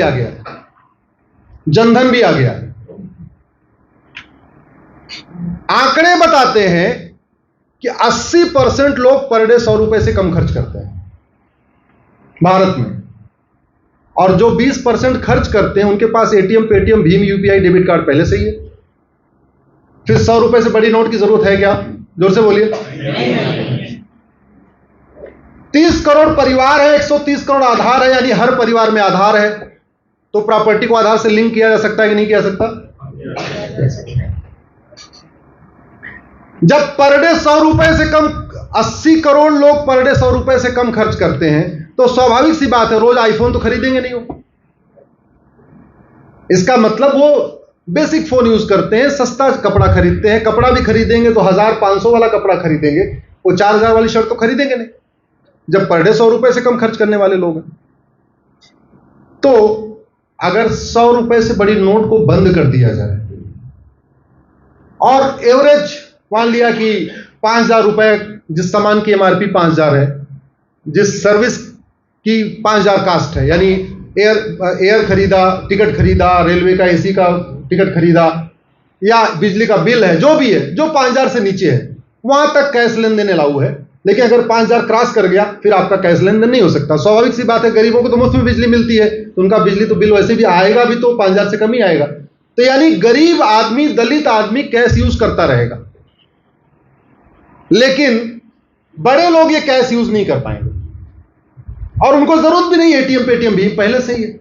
आ गया, जनधन भी आ गया। आंकड़े बताते हैं कि 80% लोग पर डे 100 रुपए से कम खर्च करते हैं भारत में, और जो 20% खर्च करते हैं उनके पास एटीएम, पेटीएम, भीम, यूपीआई, डेबिट कार्ड पहले से ही है। फिर 100 रुपए से बड़ी नोट की जरूरत है क्या? जोर से बोलिए। 30 करोड़ परिवार है, 130 करोड़ आधार है, यानी हर परिवार में आधार है, तो प्रॉपर्टी को आधार से लिंक किया जा सकता है कि नहीं किया सकता? जब पर डे 100 रुपए से कम, 80 करोड़ लोग पर डे 100 रुपए से कम खर्च करते हैं, तो स्वाभाविक सी बात है रोज आईफोन तो खरीदेंगे नहीं हो। इसका मतलब वो बेसिक फोन यूज करते हैं, सस्ता कपड़ा खरीदते हैं, कपड़ा भी खरीदेंगे तो 1500 वाला कपड़ा खरीदेंगे, वो 4000 वाली शर्ट तो खरीदेंगे नहीं, जब पर डे 100 रुपए से कम खर्च करने वाले लोग हैं। तो अगर 100 रुपए से बड़ी नोट को बंद कर दिया जाए और एवरेज मान लिया कि 5000 रुपए, जिस सामान की एमआरपी 5000 है, जिस सर्विस की 5000 कास्ट है, यानी एयर खरीदा, टिकट खरीदा, रेलवे का एसी का टिकट खरीदा, या बिजली का बिल है, जो भी है, जो 5000 से नीचे है वहां तक कैश लेन देन अलाउ है। लेकिन अगर 5000 क्रॉस कर गया फिर आपका कैश लेन देन नहीं हो सकता। स्वाभाविक सी बात है, गरीबों को तो मुफ्त में बिजली मिलती है, तो उनका बिजली तो बिल वैसे भी आएगा भी तो 5000 से कम ही आएगा। तो यानी गरीब आदमी, दलित आदमी कैश यूज करता रहेगा, लेकिन बड़े लोग ये कैश यूज नहीं कर पाएंगे, और उनको जरूरत भी नहीं एटीएम, पेटीएम भी पहले से ही है।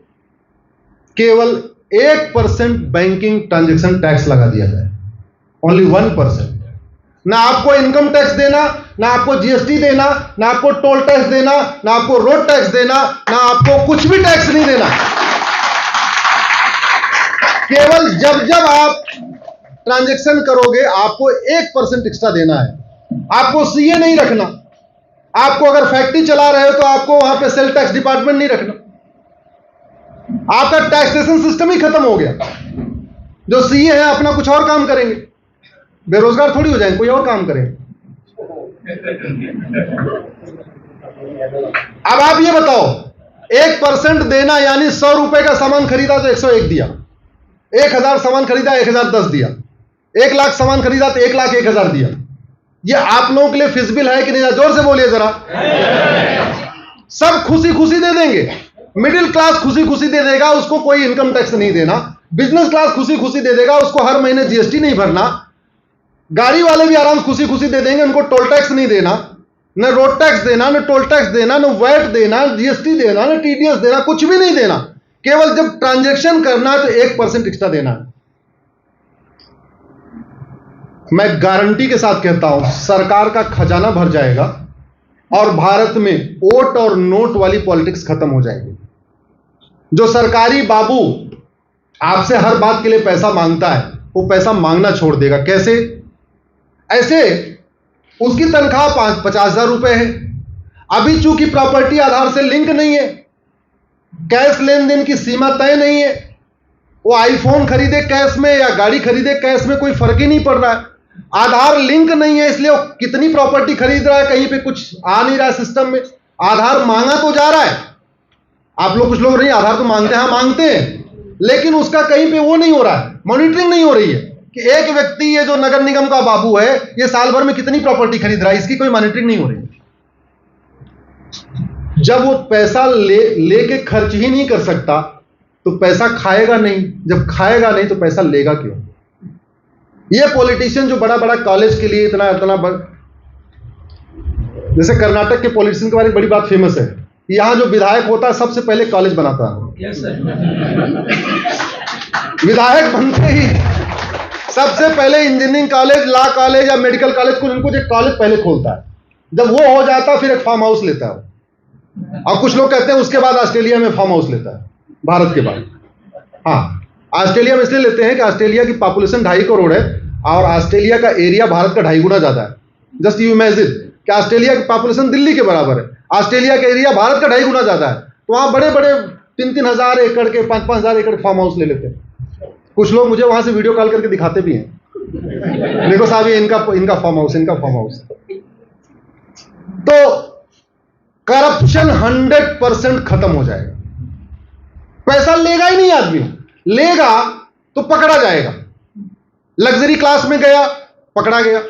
केवल 1% बैंकिंग ट्रांजैक्शन टैक्स लगा दिया जाए, ओनली 1%। ना आपको इनकम टैक्स देना, ना आपको जीएसटी देना, ना आपको टोल टैक्स देना, ना आपको रोड टैक्स देना, ना आपको कुछ भी टैक्स नहीं देना। केवल जब जब आप ट्रांजैक्शन करोगे आपको 1% एक्स्ट्रा देना है। आपको सीए नहीं रखना, आपको अगर फैक्ट्री चला रहे हो तो आपको वहां पे सेल टैक्स डिपार्टमेंट नहीं रखना। आपका टैक्सेशन सिस्टम ही खत्म हो गया। जो सीए है अपना कुछ और काम करेंगे, बेरोजगार थोड़ी हो जाएंगे, कोई और काम करेंगे। अब आप ये बताओ, 1% देना यानी 100 रुपए का सामान खरीदा तो 101 दिया, 1000 सामान खरीदा 1010 दिया, 1 लाख सामान खरीदा तो 1,01,000 दिया। ये आप लोगों के लिए फिजिबल है कि नहीं? जोर से बोलिए जरा। सब खुशी खुशी दे देंगे, मिडिल क्लास खुशी खुशी दे देगा, उसको कोई इनकम टैक्स नहीं देना। बिजनेस क्लास खुशी खुशी दे देगा, उसको हर महीने जीएसटी नहीं भरना। गाड़ी वाले भी आराम खुशी खुशी दे देंगे, उनको टोल टैक्स नहीं देना, न रोड टैक्स देना, न टोल टैक्स देना, न वैट देना, जीएसटी देना, न टीडीएस देना, कुछ भी नहीं देना। केवल जब ट्रांजैक्शन करना है तो 1% एक्स्ट्रा देना है। मैं गारंटी के साथ कहता हूं, सरकार का खजाना भर जाएगा और भारत में वोट और नोट वाली पॉलिटिक्स खत्म हो जाएगी। जो सरकारी बाबू आपसे हर बात के लिए पैसा मांगता है, वो पैसा मांगना छोड़ देगा। कैसे? ऐसे उसकी तनख्वाह 50,000 रुपए है, अभी चूंकि प्रॉपर्टी आधार से लिंक नहीं है, कैश लेन देन की सीमा तय नहीं है, वो आईफोन खरीदे कैश में या गाड़ी खरीदे कैश में कोई फर्क ही नहीं पड़ रहा है। आधार लिंक नहीं है, इसलिए वो कितनी प्रॉपर्टी खरीद रहा है, कहीं पे कुछ आ नहीं रहा है सिस्टम में। आधार मांगा तो जा रहा है, आप लोग कुछ लोग नहीं आधार तो मांगते हैं, मांगते हैं, लेकिन उसका कहीं पे वो नहीं हो रहा है, मॉनिटरिंग नहीं हो रही है कि एक व्यक्ति ये जो नगर निगम का बाबू है ये साल भर में कितनी प्रॉपर्टी खरीद रहा है, इसकी कोई मॉनिटरिंग नहीं हो रही है। जब वो पैसा लेके खर्च ही नहीं कर सकता तो पैसा खाएगा नहीं, जब खाएगा नहीं तो पैसा लेगा क्यों? ये पॉलिटिशियन जो बड़ा बड़ा कॉलेज के लिए इतना जैसे कर्नाटक के पॉलिटिशियन के बारे में बड़ी बात फेमस है, यहां जो विधायक होता है सबसे पहले कॉलेज बनाता है। विधायक बनते ही सबसे पहले इंजीनियरिंग कॉलेज, लॉ कॉलेज या मेडिकल कॉलेज को उनको एक कॉलेज पहले खोलता है। जब वो हो जाता है फिर एक फार्म हाउस लेता है, और कुछ लोग कहते हैं उसके बाद ऑस्ट्रेलिया में फार्म हाउस लेता है, भारत के बाद। हाँ, ऑस्ट्रेलिया में इसलिए लेते हैं कि ऑस्ट्रेलिया की पॉपुलेशन 2.5 करोड़ है और ऑस्ट्रेलिया का एरिया भारत का 2.5 गुना ज्यादा है। जस्ट यू इमेजिन कि ऑस्ट्रेलिया की पॉपुलेशन दिल्ली के बराबर है, ऑस्ट्रेलिया का एरिया भारत का 2.5 गुना ज्यादा है, तो वहां बड़े बड़े 3-3 हजार एकड़ के, 5-5 हजार एकड़ फार्म हाउस ले लेते हैं। कुछ लोग मुझे वहां से वीडियो कॉल करके दिखाते भी हैं, देखो साहब ये इनका फार्म हाउस, इनका फार्म हाउस। तो करप्शन 100% खत्म हो जाएगा। पैसा लेगा ही नहीं आदमी, लेगा तो पकड़ा जाएगा। लग्जरी क्लास में गया, पकड़ा गया।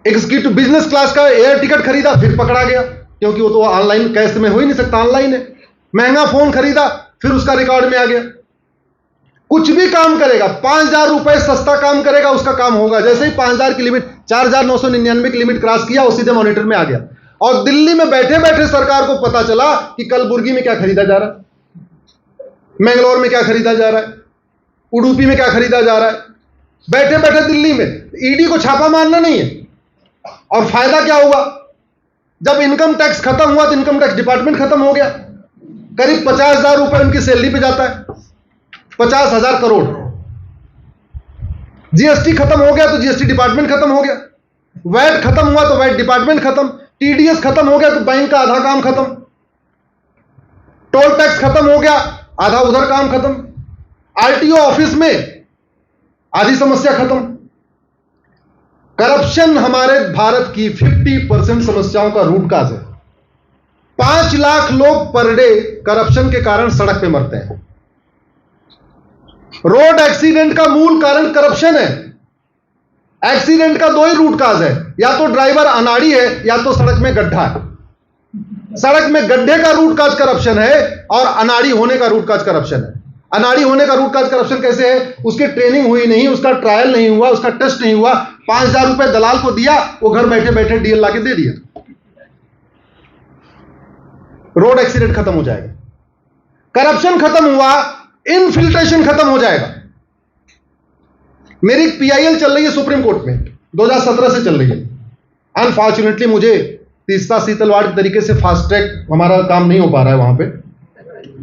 एग्जीक्यूटिव बिजनेस क्लास का एयर टिकट खरीदा, फिर पकड़ा गया, क्योंकि वो तो ऑनलाइन कैश में हो ही नहीं सकता, ऑनलाइन है। महंगा फोन खरीदा, फिर उसका रिकॉर्ड में आ गया। कुछ भी काम करेगा, 5,000 रुपए सस्ता काम करेगा, उसका काम होगा। जैसे ही 5,000 की लिमिट, 4,999 की लिमिट क्रॉस किया, वो सीधे मॉनिटर में आ गया। और दिल्ली में बैठे बैठे सरकार को पता चला कि कलबुर्गी में क्या खरीदा जा रहा है, मैंगलोर में क्या खरीदा जा रहा है, उडुपी में क्या खरीदा जा रहा है, बैठे बैठे दिल्ली में। ईडी को छापा मारना नहीं है। और फायदा क्या हुआ? जब इनकम टैक्स खत्म हुआ तो इनकम टैक्स डिपार्टमेंट खत्म हो गया। करीब 50,000 रुपए उनकी सैलरी पे जाता है, 50,000 करोड़। जीएसटी खत्म हो गया तो जीएसटी डिपार्टमेंट खत्म हो गया। वैट खत्म हुआ तो वैट डिपार्टमेंट खत्म। टीडीएस खत्म हो गया तो बैंक का आधा काम खत्म। टोल टैक्स खत्म हो गया, आधा उधर काम खत्म। आरटीओ ऑफिस में आधी समस्या खत्म। करप्शन हमारे भारत की 50% समस्याओं का रूट काज है। 5 लाख लोग पर डे करप्शन के कारण सड़क पे मरते हैं। रोड एक्सीडेंट का मूल कारण करप्शन है। एक्सीडेंट का 2 ही रूट काज है, या तो ड्राइवर अनाड़ी है या तो सड़क में गड्ढा है। सड़क में गड्ढे का रूट काज करप्शन है और अनाड़ी होने का रूट काज करप्शन है। अनाड़ी होने का रूट काज करप्शन कैसे है? उसकी ट्रेनिंग हुई नहीं, उसका ट्रायल नहीं हुआ, उसका टेस्ट नहीं हुआ, 5,000 रुपए दलाल को दिया, वो घर बैठे बैठे डीएल लाके दे दिया। रोड एक्सीडेंट खत्म हो जाएगा। करप्शन खत्म हुआ, इनफिल्ट्रेशन खत्म हो जाएगा। मेरी पीआईएल चल रही है सुप्रीम कोर्ट में, 2017 से चल रही है। अनफॉर्चुनेटली मुझे तीसरा सीतलवाड़ के तरीके से फास्ट ट्रैक हमारा काम नहीं हो पा रहा है। वहां पे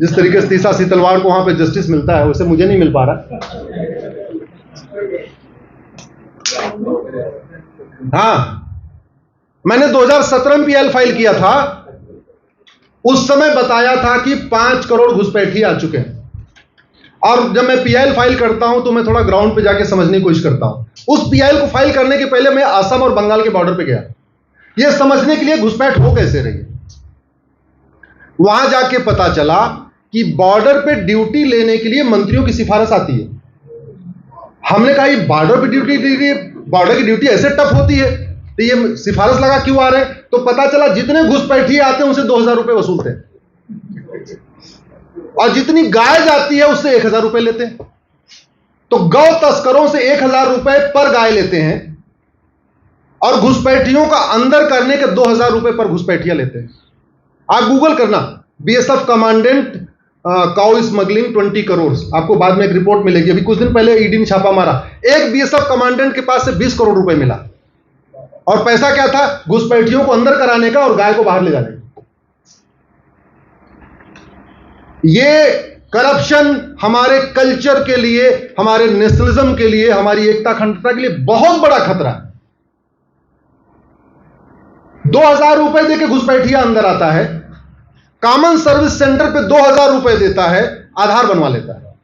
जिस तरीके से तीसरा सीतलवाड़ को वहां पे जस्टिस मिलता है, वैसे मुझे नहीं मिल पा रहा। हाँ, मैंने 2017 में पीएल फाइल किया था। उस समय बताया था कि 5 करोड़ घुसपैठी आ चुके हैं। और जब मैं पीएल फाइल करता हूं तो मैं थोड़ा ग्राउंड पे जाके समझने की कोशिश करता हूं। उस पीएल को फाइल करने के पहले मैं असम और बंगाल के बॉर्डर पे गया, यह समझने के लिए घुसपैठ हो कैसे रही। वहां जाके पता चला कि बॉर्डर पे ड्यूटी लेने के लिए मंत्रियों की सिफारिश आती है। हमने कहा ये बॉर्डर पे ड्यूटी, बॉर्डर की ड्यूटी ऐसे टफ होती है तो ये सिफारिश लगा क्यों आ रहे हैं? तो पता चला जितने घुसपैठी आते हैं उनसे 2,000 रुपए वसूलते हैं, और जितनी गाय जाती है उससे 1,000 रुपए लेते हैं। तो गौ तस्करों से 1,000 रुपए पर गाय लेते हैं, और घुसपैठियों का अंदर करने के 2,000 रुपए पर घुसपैठियां लेते हैं। आप गूगल करना, BSF commandant cow smuggling 20 crore, आपको बाद में एक रिपोर्ट मिलेगी। अभी कुछ दिन पहले ईडी ने छापा मारा, एक बीएसएफ कमांडेंट के पास से 20 करोड़ रुपए मिला, और पैसा क्या था? घुसपैठियों को अंदर कराने का और गाय को बाहर ले जाने का। ये करप्शन हमारे कल्चर के लिए, हमारे नेशनलिज्म के लिए, हमारी एकता अखंडता के लिए बहुत बड़ा खतरा है। 2,000 रुपए देके घुसपैठिया अंदर आता है, कॉमन सर्विस सेंटर पे 2,000 रुपए देता है, आधार बनवा लेता है।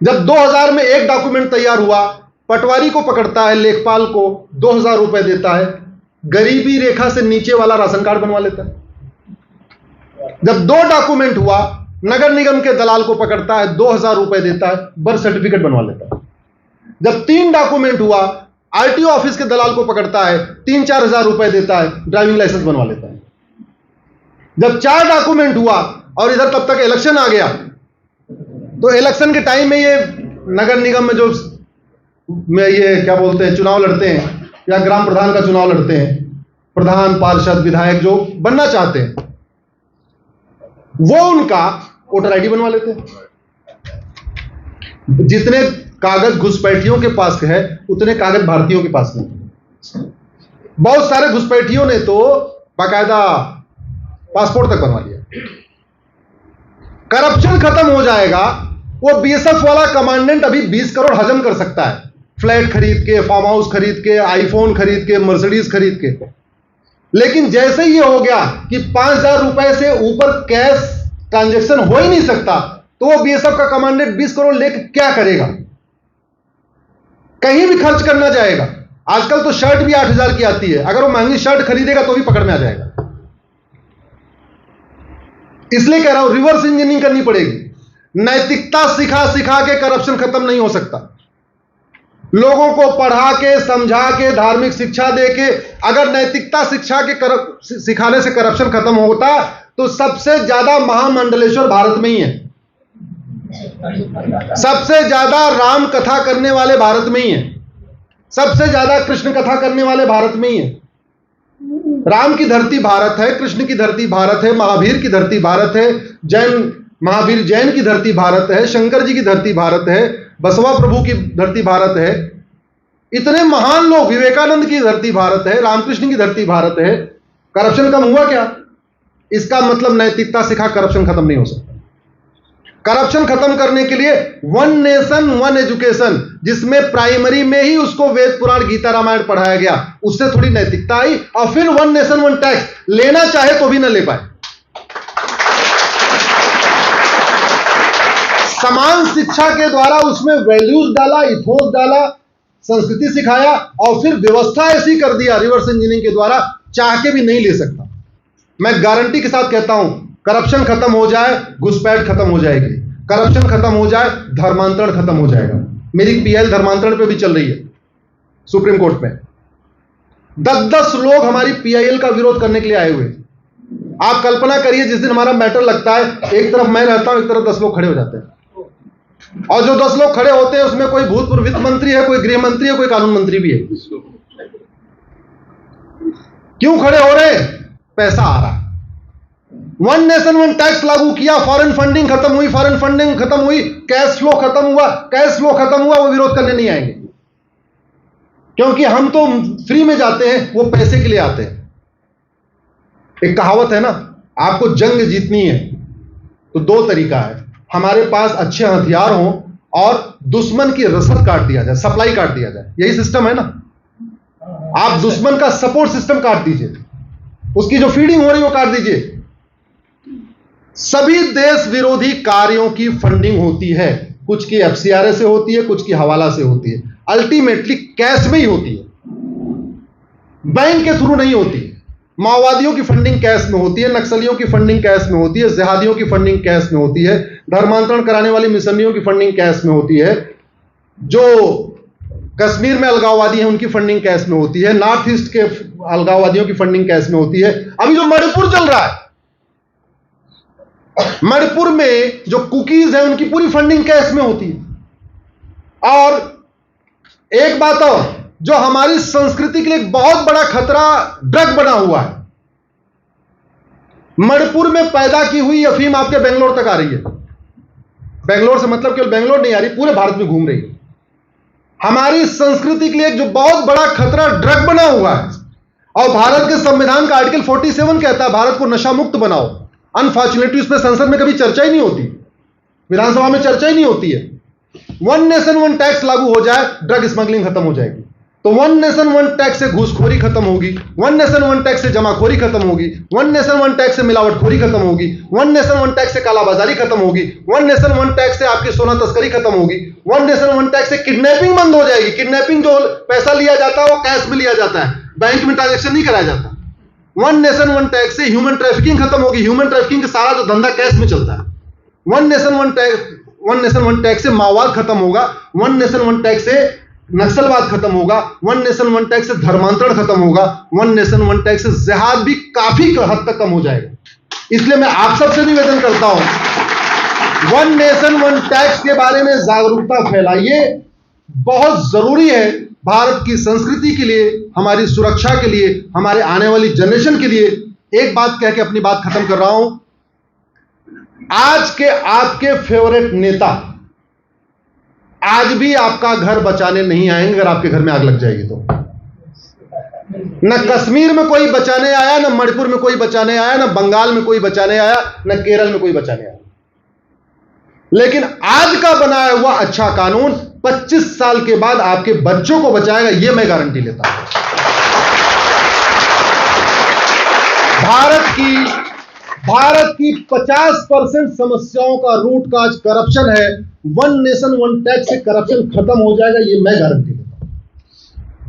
जब 2,000 में एक डॉक्यूमेंट तैयार हुआ, पटवारी को पकड़ता है, लेखपाल को 2,000 रुपए देता है, गरीबी रेखा से नीचे वाला राशन कार्ड बनवा लेता है। जब 2 डॉक्यूमेंट हुआ, नगर निगम के दलाल को पकड़ता है, 2,000 रुपए देता है, बर्थ सर्टिफिकेट बनवा लेता है। जब 3 डॉक्यूमेंट हुआ, आरटीओ ऑफिस के दलाल को पकड़ता है, 3-4 हजार रुपए देता है, ड्राइविंग लाइसेंस बनवा लेता है। जब 4 डॉक्यूमेंट हुआ और इधर तब तक इलेक्शन आ गया, तो इलेक्शन के टाइम में ये नगर निगम में जो ये क्या बोलते हैं, चुनाव लड़ते हैं, या ग्राम प्रधान का चुनाव लड़ते हैं, प्रधान, पार्षद, विधायक जो बनना चाहते हैं, वो उनका वोटर आईडी बनवा लेते हैं। जितने कागज घुसपैठियों के पास है उतने कागज भारतीयों के पास नहीं। बहुत सारे घुसपैठियों ने तो बाकायदा पासपोर्ट तक बनवा लिया। करप्शन खत्म हो जाएगा। वो बीएसएफ वाला कमांडेंट अभी 20 करोड़ हजम कर सकता है, फ्लैट खरीद के, फार्म हाउस खरीद के, आईफोन खरीद के, मर्सिडीज खरीद के। लेकिन जैसे ही हो गया कि 5,000 रुपए से ऊपर कैश ट्रांजैक्शन हो ही नहीं सकता, तो वो बीएसएफ का कमांडेंट 20 करोड़ लेकर क्या करेगा? कहीं भी खर्च करना जाएगा। आजकल तो शर्ट भी 8,000 की आती है, अगर वो महंगी शर्ट खरीदेगा तो भी पकड़ में आ जाएगा। इसलिए कह रहा हूं रिवर्स इंजीनियरिंग करनी पड़ेगी। नैतिकता सिखा सिखा के करप्शन खत्म नहीं हो सकता। लोगों को पढ़ा के, समझा के, धार्मिक शिक्षा दे के अगर नैतिकता शिक्षा के सिखाने से करप्शन खत्म होता तो सबसे ज्यादा महामंडलेश्वर भारत में ही है, सबसे ज्यादा राम कथा करने वाले भारत में ही है, सबसे ज्यादा कृष्ण कथा करने वाले भारत में ही है। राम की धरती भारत है, कृष्ण की धरती भारत है, महावीर की धरती भारत है, महावीर जैन की धरती भारत है, शंकर जी की धरती भारत है, बसवा प्रभु की धरती भारत है, इतने महान लोग, विवेकानंद की धरती भारत है, रामकृष्ण की धरती भारत है। करप्शन कम हुआ क्या? इसका मतलब नैतिकता सिखा करप्शन खत्म नहीं हो सकता। करप्शन खत्म करने के लिए वन नेशन वन एजुकेशन, जिसमें प्राइमरी में ही उसको वेद पुराण गीता रामायण पढ़ाया गया, उससे थोड़ी नैतिकता आई। और फिर वन नेशन वन टैक्स, लेना चाहे तो भी ना ले पाए। समान शिक्षा के द्वारा उसमें वैल्यूज डाला, इथोस डाला, संस्कृति सिखाया और फिर व्यवस्था ऐसी कर दिया रिवर्स इंजीनियरिंग के द्वारा, चाह के भी नहीं ले सकता। मैं गारंटी के साथ कहता हूं, करप्शन खत्म हो जाए, घुसपैठ खत्म हो जाएगी, करप्शन खत्म हो जाए, धर्मांतरण खत्म हो जाएगा। मेरी पीएल धर्मांतरण पे भी चल रही है सुप्रीम कोर्ट में। 10-10 लोग हमारी पीआईएल का विरोध करने के लिए आए हुए। आप कल्पना करिए, जिस दिन हमारा मैटर लगता है, एक तरफ मैं रहता हूं, एक तरफ 10 लोग खड़े हो जाते हैं। और जो 10 लोग खड़े होते हैं उसमें कोई भूतपूर्व वित्त मंत्री है, कोई गृह मंत्री है, कोई कानून मंत्री भी है। क्यों खड़े हो रहे? पैसा आ रहा है। वन नेशन वन टैक्स लागू किया, फॉरेन फंडिंग खत्म हुई, फॉरेन फंडिंग खत्म हुई, कैश फ्लो खत्म हुआ, कैश फ्लो खत्म हुआ, वो विरोध करने नहीं आएंगे, क्योंकि हम तो फ्री में जाते हैं, वो पैसे के लिए आते हैं। एक कहावत है ना, आपको जंग जीतनी है तो 2 तरीका है, हमारे पास अच्छे हथियार हों और दुश्मन की रसद काट दिया जाए, सप्लाई काट दिया जाए। यही सिस्टम है ना। आप दुश्मन का सपोर्ट सिस्टम काट दीजिए, उसकी जो फीडिंग हो रही है वो काट दीजिए। सभी देश विरोधी कार्यों की फंडिंग होती है, कुछ की एफसीआरए से होती है, कुछ की हवाला से होती है, अल्टीमेटली कैश में ही होती है, बैंक के थ्रू नहीं होती। माओवादियों की फंडिंग कैश में होती है, नक्सलियों की फंडिंग कैश में होती है, जिहादियों की फंडिंग कैश में होती है, धर्मांतरण कराने वाली मिशनरियों की फंडिंग कैश में होती है, जो कश्मीर में अलगाववादी हैं उनकी फंडिंग कैश में होती है, नॉर्थ ईस्ट के अलगाववादियों की फंडिंग कैश में होती है। अभी जो मणिपुर चल रहा है, मणिपुर में जो कुकीज है उनकी पूरी फंडिंग कैश में होती है। और एक बात और, जो हमारी संस्कृति के लिए एक बहुत बड़ा खतरा ड्रग बना हुआ है, मणिपुर में पैदा की हुई अफीम आपके बेंगलोर तक आ रही है। बेंगलोर से मतलब केवल बेंगलोर नहीं आ रही, पूरे भारत में घूम रही है। हमारी संस्कृति के लिए जो बहुत बड़ा खतरा ड्रग बना हुआ है, और भारत के संविधान का आर्टिकल 47 कहता है भारत को नशा मुक्त बनाओ। अनफॉर्चुनेटली उस पर संसद में कभी चर्चा ही नहीं होती, विधानसभा में चर्चा ही नहीं होती है। वन नेशन वन टैक्स लागू हो जाए, ड्रग स्मगलिंग खत्म हो जाएगी। तो वन नेशन वन टैक्स से घूसखोरी खत्म होगी, वन नेशन वन टैक्स से जमाखोरी खत्म होगी, वन नेशन वन टैक्स से मिलावटखोरी खत्म होगी, वन नेशन वन टैक्स से कालाबाजारी खत्म होगी, वन नेशन वन टैक्स से आपकी सोना तस्करी खत्म होगी, वन नेशन वन टैक्स से किडनैपिंग बंद हो जाएगी। किडनैपिंग जो पैसा लिया जाता है वो कैश में लिया जाता है, बैंक में ट्रांजेक्शन नहीं कराया जाता। वन नेशन वन टैक्स से ह्यूमन ट्रैफिकिंग खत्म होगी, ह्यूमन ट्रैफिकिंग का सारा जो धंधा कैश में चलता है। वन नेशन वन टैक्स से माओवाद खत्म होगा, वन नेशन वन टैक्स से नक्सलवाद खत्म होगा, वन नेशन वन टैक्स से धर्मांतरण खत्म होगा, वन नेशन वन टैक्स से जिहाद भी काफी हद तक कम हो जाएगा। इसलिए मैं आप सबसे निवेदन करता हूं, वन नेशन वन टैक्स के बारे में जागरूकता फैलाइए, बहुत जरूरी है भारत की संस्कृति के लिए, हमारी सुरक्षा के लिए, हमारे आने वाली जनरेशन के लिए। एक बात कह के अपनी बात खत्म कर रहा हूं, आज के आपके फेवरेट नेता आज भी आपका घर बचाने नहीं आएंगे अगर आपके घर में आग लग जाएगी तो। न कश्मीर में कोई बचाने आया, न मणिपुर में कोई बचाने आया, न बंगाल में कोई बचाने आया, न केरल में कोई बचाने आया। लेकिन आज का बनाया हुआ अच्छा कानून 25 साल के बाद आपके बच्चों को बचाएगा, यह मैं गारंटी लेता हूं। भारत की 50% समस्याओं का रूट काज करप्शन है। वन नेशन वन टैक्स से करप्शन खत्म हो जाएगा, यह मैं गारंटी देता हूं।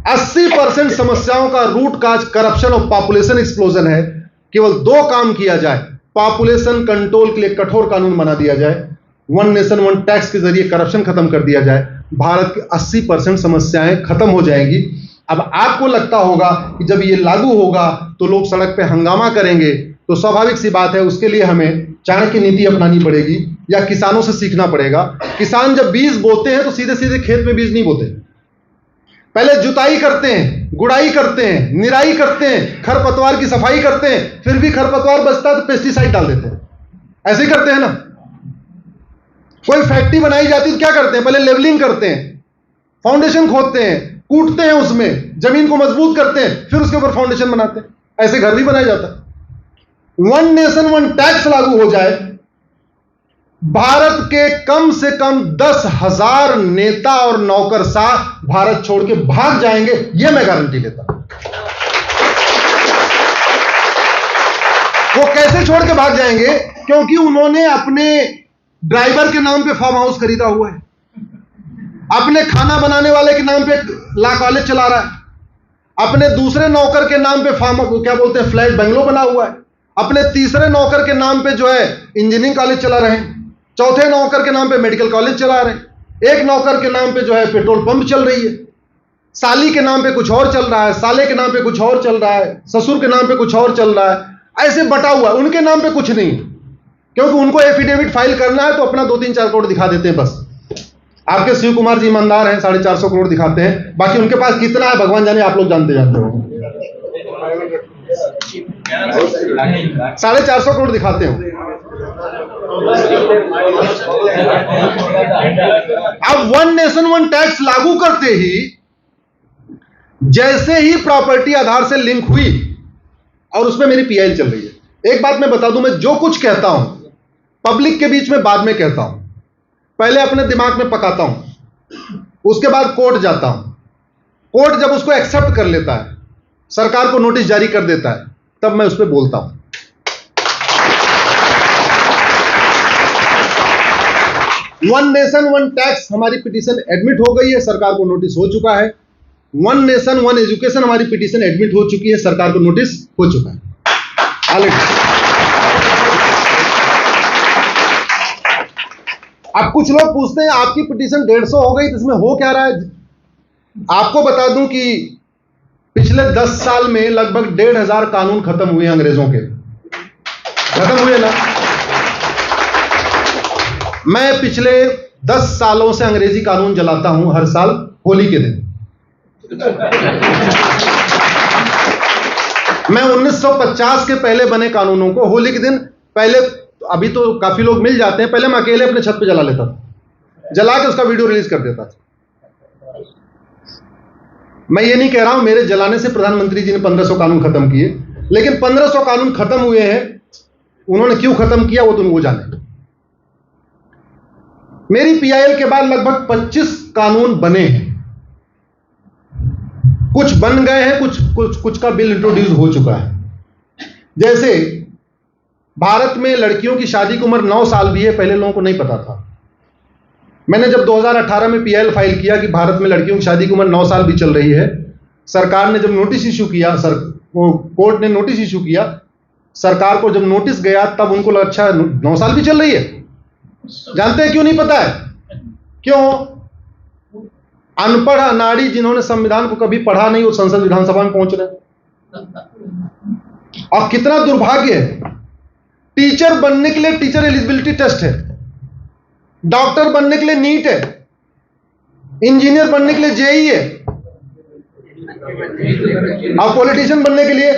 80% समस्याओं का रूट काज करप्शन और पॉपुलेशन एक्सप्लोजन है। केवल 2 काम किया जाए, पॉपुलेशन कंट्रोल के लिए कठोर कानून बना दिया जाए, वन नेशन वन टैक्स के जरिए करप्शन खत्म कर दिया जाए, भारत की 80% समस्याएं खत्म हो जाएंगी। अब आपको लगता होगा कि जब ये लागू होगा तो लोग सड़क पे हंगामा करेंगे, तो स्वाभाविक सी बात है, उसके लिए हमें चाणक्य नीति अपनानी पड़ेगी या किसानों से सीखना पड़ेगा। किसान जब बीज बोते हैं तो सीधे सीधे खेत में बीज नहीं बोते, पहले जुताई करते हैं, गुड़ाई करते हैं, निराई करते हैं, खरपतवार की सफाई करते हैं, फिर भी खरपतवार बचता है तो पेस्टिसाइड डाल देते हैं। ऐसे ही करते हैं ना। कोई फैक्ट्री बनाई जाती है तो क्या करते हैं, पहले लेवलिंग करते हैं, फाउंडेशन खोदते हैं, कूटते हैं, उसमें जमीन को मजबूत करते हैं, फिर उसके ऊपर फाउंडेशन बनाते हैं। ऐसे घर भी बनाया जाता है। वन नेशन वन टैक्स लागू हो जाए, भारत के कम से कम 10,000 नेता और नौकरशाह भारत छोड़ के भाग जाएंगे, यह मैं गारंटी लेता हूं। वो कैसे छोड़ के भाग जाएंगे? क्योंकि उन्होंने अपने ड्राइवर के नाम पे फार्म हाउस खरीदा हुआ है, अपने खाना बनाने वाले के नाम पे लॉ कॉलेज चला रहा है, अपने दूसरे नौकर के नाम पे क्या बोलते हैं, फ्लैट बंगलो बना हुआ है, अपने तीसरे नौकर के नाम पे जो है इंजीनियरिंग कॉलेज चला रहे हैं, चौथे नौकर के नाम पे मेडिकल कॉलेज चला रहे हैं, एक नौकर के नाम पे जो है पेट्रोल पंप चल रही है, साली के नाम पे कुछ और चल रहा है, साले के नाम पे कुछ और चल रहा है, ससुर के नाम पे कुछ और चल रहा है। ऐसे बटा हुआ है, उनके नाम पे कुछ नहीं, क्योंकि उनको एफिडेविट फाइल करना है तो अपना 2-3-4 करोड़ दिखा देते हैं बस। आपके शिव कुमार जी ईमानदार हैं, 450 करोड़ दिखाते हैं, बाकी उनके पास कितना है भगवान जाने, आप लोग जानते हो। 450 करोड़ दिखाते हो। अब वन नेशन वन टैक्स लागू करते ही, जैसे ही प्रॉपर्टी आधार से लिंक हुई, और उसमें मेरी पीआईएल चल रही है। एक बात मैं बता दूं, मैं जो कुछ कहता हूं पब्लिक के बीच में बाद में कहता हूं, पहले अपने दिमाग में पकाता हूं, उसके बाद कोर्ट जाता हूं। कोर्ट जब उसको एक्सेप्ट कर लेता है, सरकार को नोटिस जारी कर देता है, तब मैं उस पर बोलता हूं। वन नेशन वन टैक्स हमारी पिटीशन एडमिट हो गई है, सरकार को नोटिस हो चुका है। वन नेशन वन एजुकेशन हमारी पिटीशन एडमिट हो चुकी है, सरकार को नोटिस हो चुका है ऑलरेडी। अब कुछ लोग पूछते हैं आपकी पिटीशन 150 हो गई तो इसमें हो क्या रहा है? आपको बता दूं कि पिछले 10 साल में लगभग 1,500 कानून खत्म हुए अंग्रेजों के, खत्म हुए ना। मैं पिछले 10 सालों से अंग्रेजी कानून जलाता हूं हर साल होली के दिन। मैं 1950 के पहले बने कानूनों को होली के दिन, पहले अभी तो काफी लोग मिल जाते हैं, पहले मैं अकेले अपने छत पे जला लेता था, जला के उसका वीडियो रिलीज कर देता था। मैं ये नहीं कह रहा हूं मेरे जलाने से प्रधानमंत्री जी ने 1500 कानून खत्म किए, लेकिन 1500 कानून खत्म हुए हैं, उन्होंने क्यों खत्म किया वो तो वो जाने। मेरी पीआईएल के बाद लगभग 25 कानून बने हैं, कुछ बन गए हैं, कुछ का बिल इंट्रोड्यूस हो चुका है। जैसे भारत में लड़कियों की शादी की उम्र 9 साल भी है, पहले लोगों को नहीं पता था। मैंने जब 2018 में पीआईएल फाइल किया कि भारत में लड़कियों की शादी की उम्र 9 साल भी चल रही है, सरकार ने जब नोटिस इशू किया, कोर्ट ने नोटिस इशू किया, सरकार को जब नोटिस गया तब उनको लगा अच्छा 9 साल भी चल रही है। जानते हैं क्यों नहीं पता है? क्यों? अनपढ़ अनाड़ी जिन्होंने संविधान को कभी पढ़ा नहीं वो संसद विधानसभा में पहुंच रहे। और कितना दुर्भाग्य है, टीचर बनने के लिए टीचर एलिजिबिलिटी टेस्ट है, डॉक्टर बनने के लिए नीट है, इंजीनियर बनने के लिए जेईई है, और पॉलिटिशियन बनने के लिए।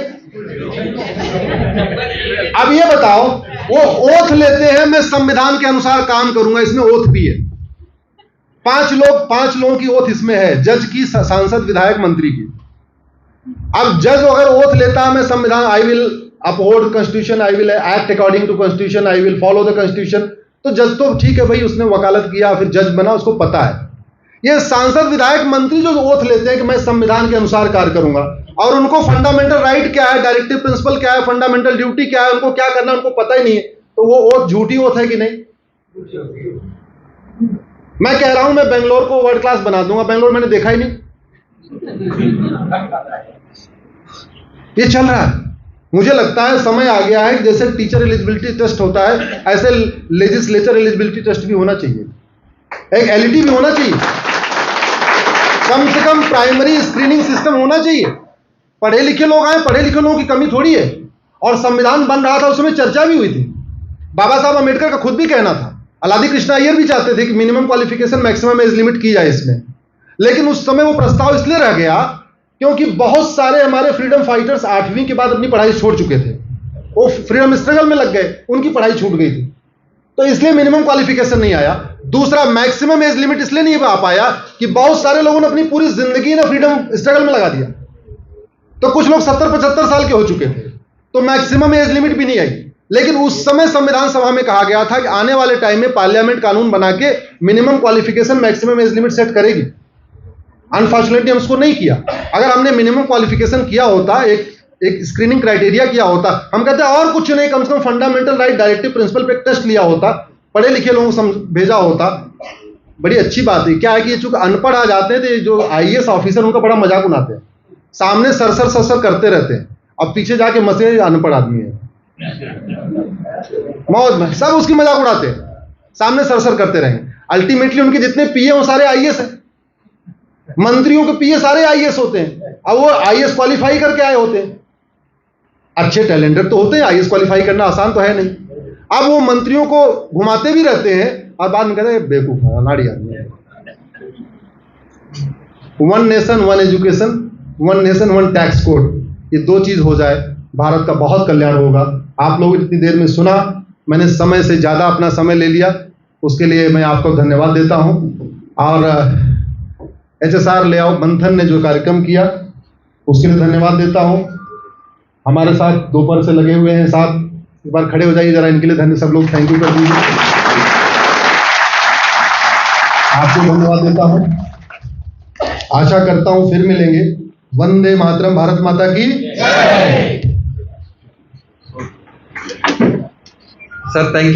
अब ये बताओ, वो ओथ लेते हैं मैं संविधान के अनुसार काम करूंगा, इसमें ओथ भी है। 5 लोगों की ओथ इसमें है, जज की, सांसद, विधायक, मंत्री की। अब जज अगर ओथ लेता है मैं संविधान, I will uphold constitution, I will act according to constitution, I will follow the constitution, तो जज तो ठीक है भाई, उसने वकालत किया फिर जज बना, उसको पता है। ये सांसद, विधायक, मंत्री जो ओथ लेते हैं कि मैं संविधान के अनुसार कार्य करूंगा, और उनको फंडामेंटल राइट क्या है, डायरेक्टिव प्रिंसिपल क्या है, फंडामेंटल ड्यूटी क्या है, उनको क्या करना है उनको पता ही नहीं है, तो वो ओथ झूठी ओथ है कि नहीं? मैं कह रहा हूं मैं बेंगलोर को वर्ल्ड क्लास बना दूंगा, बेंगलोर मैंने देखा ही नहीं, ये चल रहा है। मुझे लगता है समय आ गया है कि जैसे टीचर एलिजिबिलिटी टेस्ट होता है, ऐसे लेजिस्लेचर एलिजिबिलिटी टेस्ट भी होना चाहिए, एक एलईटी भी होना चाहिए, कम से कम प्राइमरी स्क्रीनिंग सिस्टम होना चाहिए। पढ़े लिखे लोग आए, पढ़े लिखे लोगों की कमी थोड़ी है। और संविधान बन रहा था, उसमें चर्चा भी हुई थी। बाबा साहब अम्बेडकर का खुद भी कहना था, अलादी कृष्ण अय्यर भी चाहते थे कि minimum qualification maximum age limit की जाए इसमें, लेकिन उस समय वो प्रस्ताव इसलिए रह गया क्योंकि बहुत सारे हमारे फ्रीडम फाइटर्स 8वीं के बाद अपनी पढ़ाई छोड़ चुके थे, वो फ्रीडम स्ट्रगल में लग गए, उनकी पढ़ाई छूट गई थी, तो इसलिए मिनिमम क्वालिफिकेशन नहीं आया। दूसरा, मैक्सिमम एज लिमिट इसलिए नहीं आ पाया कि बहुत सारे लोगों ने अपनी पूरी जिंदगी ना फ्रीडम स्ट्रगल में लगा दिया, तो कुछ लोग 70-75 साल के हो चुके थे, तो मैक्सिमम एज लिमिट भी नहीं आई। लेकिन उस समय संविधान सभा में कहा गया था कि आने वाले टाइम में पार्लियामेंट कानून बना के minimum qualification maximum age limit set करेगी। अनफॉर्चुनेटली हम उसको नहीं किया। अगर हमने मिनिमम क्वालिफिकेशन किया होता, एक स्क्रीनिंग क्राइटेरिया किया होता, हम कहते हैं और कुछ नहीं, कम से कम फंडामेंटल राइट डायरेक्टिव प्रिंसिपल पे टेस्ट लिया होता, पढ़े लिखे लोगों को भेजा होता, बड़ी अच्छी बात है। क्या है कि चूंकि अनपढ़ आ जाते हैं, तो जो आईएएस ऑफिसर उनका बड़ा मजाक उड़ाते हैं, सामने सरसर करते रहते हैं, अब पीछे जाके मसे अनपढ़ आदमी है, मौत में सब उसकी मजाक उड़ाते हैं, सामने सरसर करते रहेंगे। अल्टीमेटली उनके जितने पीए वो सारे आईएएस हैं, मंत्रियों के पीए सारे आईएएस होते हैं, अब वो आईएएस क्वालिफाई करके आए होते हैं, अच्छे टैलेंटेड तो होते हैं, आईएएस क्वालिफाई करना आसान तो है नहीं। अब वो मंत्रियों को घुमाते भी रहते हैं और बाद में कहते हैं बेवकूफ है, अनाड़ी आदमी है। One nation one education, one nation one tax code, ये दो चीज हो जाए, भारत का बहुत कल्याण होगा। आप लोग इतनी देर में सुना, मैंने समय से ज्यादा अपना समय ले लिया, उसके लिए मैं आपको धन्यवाद देता हूं। और एचएसआर लेआउट मंथन ने जो कार्यक्रम किया उसके लिए धन्यवाद देता हूं। हमारे साथ दोपहर से लगे हुए हैं साथ, एक बार खड़े हो जाइए जरा, इनके लिए धन्यवाद, सब लोग थैंक यू कर दीजिए। आपको धन्यवाद देता हूं, आशा करता हूं फिर मिलेंगे। वंदे मातरम, भारत माता की जय। Sir thank you.